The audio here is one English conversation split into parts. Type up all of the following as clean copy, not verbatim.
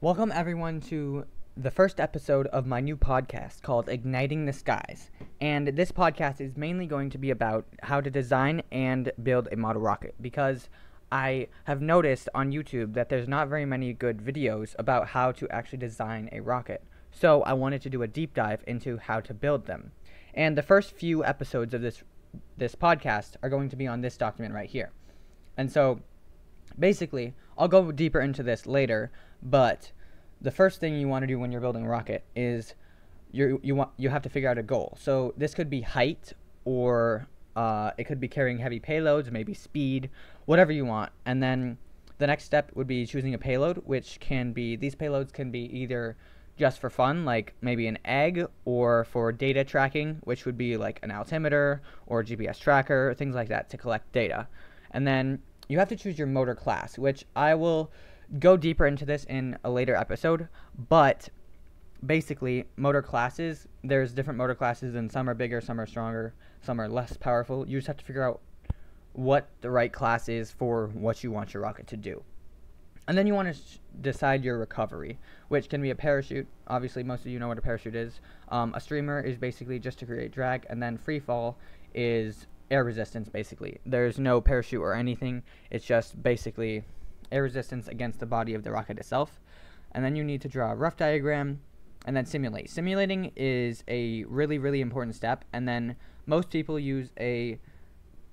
Welcome, everyone, to the first episode of my new podcast called Igniting the Skies. And this podcast is mainly going to be about how to design and build a model rocket, because I have noticed on YouTube that there's not very many good videos about how to actually design a rocket. So I wanted to do a deep dive into how to build them. And the first few episodes of this podcast are going to be on this document right here. And so basically, I'll go deeper into this later, but the first thing you want to do when you're building a rocket is you have to figure out a goal. So this could be height, or it could be carrying heavy payloads, maybe speed, whatever you want. And then the next step would be choosing a payload, which can be, these payloads can be either just for fun, like maybe an egg, or for data tracking, which would be like an altimeter or a GPS tracker, things like that to collect data. And then you have to choose your motor class, which I will go deeper into this in a later episode. But basically, motor classes, there's different motor classes, and some are bigger, some are stronger, some are less powerful. You just have to figure out what the right class is for what you want your rocket to do. And then you want to decide your recovery, which can be a parachute. Obviously, most of you know what a parachute is. A streamer is basically just to create drag, and then free fall is air resistance. Basically, there's no parachute or anything. It's just basically air resistance against the body of the rocket itself. And then you need to draw a rough diagram and then simulate. Simulating is a really important step, and then most people use a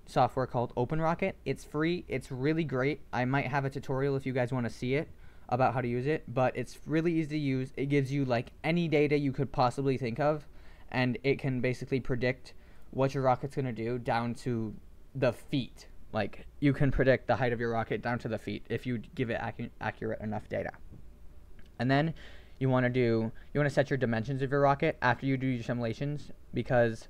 software called OpenRocket. It's free. It's really great. I might have a tutorial if you guys want to see it about how to use it, but it's really easy to use. It gives you like any data you could possibly think of, and it can basically predict what your rocket's going to do down to the feet. Like, you can predict the height of your rocket down to the feet if you give it accurate enough data. And then you want to set your dimensions of your rocket after you do your simulations, because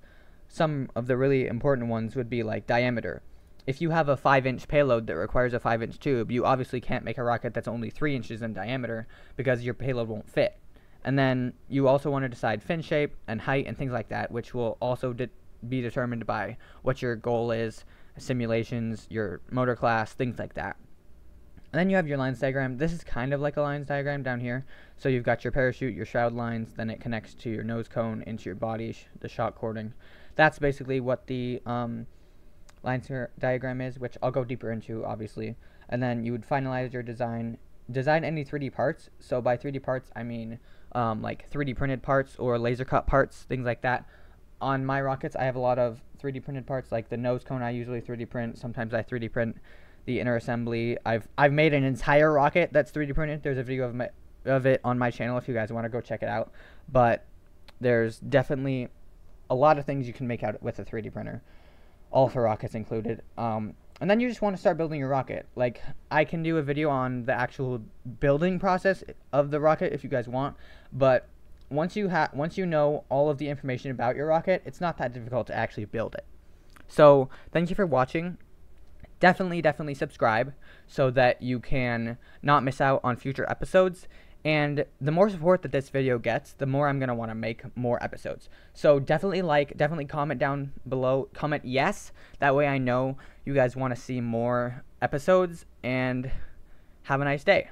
some of the really important ones would be like diameter. If you have a 5-inch payload that requires a 5-inch tube, you obviously can't make a rocket that's only 3 inches in diameter, because your payload won't fit. And then you also want to decide fin shape and height and things like that, which will also be determined by what your goal is, simulations, your motor class, things like that. And then you have your lines diagram. This is kind of like a lines diagram down here. So you've got your parachute, your shroud lines, then it connects to your nose cone, into your body, the shock cording. That's basically what the lines diagram is, which I'll go deeper into, obviously. And then you would finalize your design any 3D parts. So by 3D parts, I mean like 3D printed parts or laser cut parts, things like that. On my rockets, I have a lot of 3D printed parts, like the nose cone I usually 3D print. Sometimes I 3D print the inner assembly. I've made an entire rocket that's 3D printed. There's a video of it on my channel if you guys want to go check it out. But there's definitely a lot of things you can make out with a 3D printer, all for rockets included. And then you just want to start building your rocket. Like, I can do a video on the actual building process of the rocket if you guys want, but once you know all of the information about your rocket, it's not that difficult to actually build it. So thank you for watching. Definitely subscribe so that you can not miss out on future episodes. And the more support that this video gets, the more I'm going to want to make more episodes. So definitely comment down below. Comment yes. That way I know you guys want to see more episodes. And have a nice day.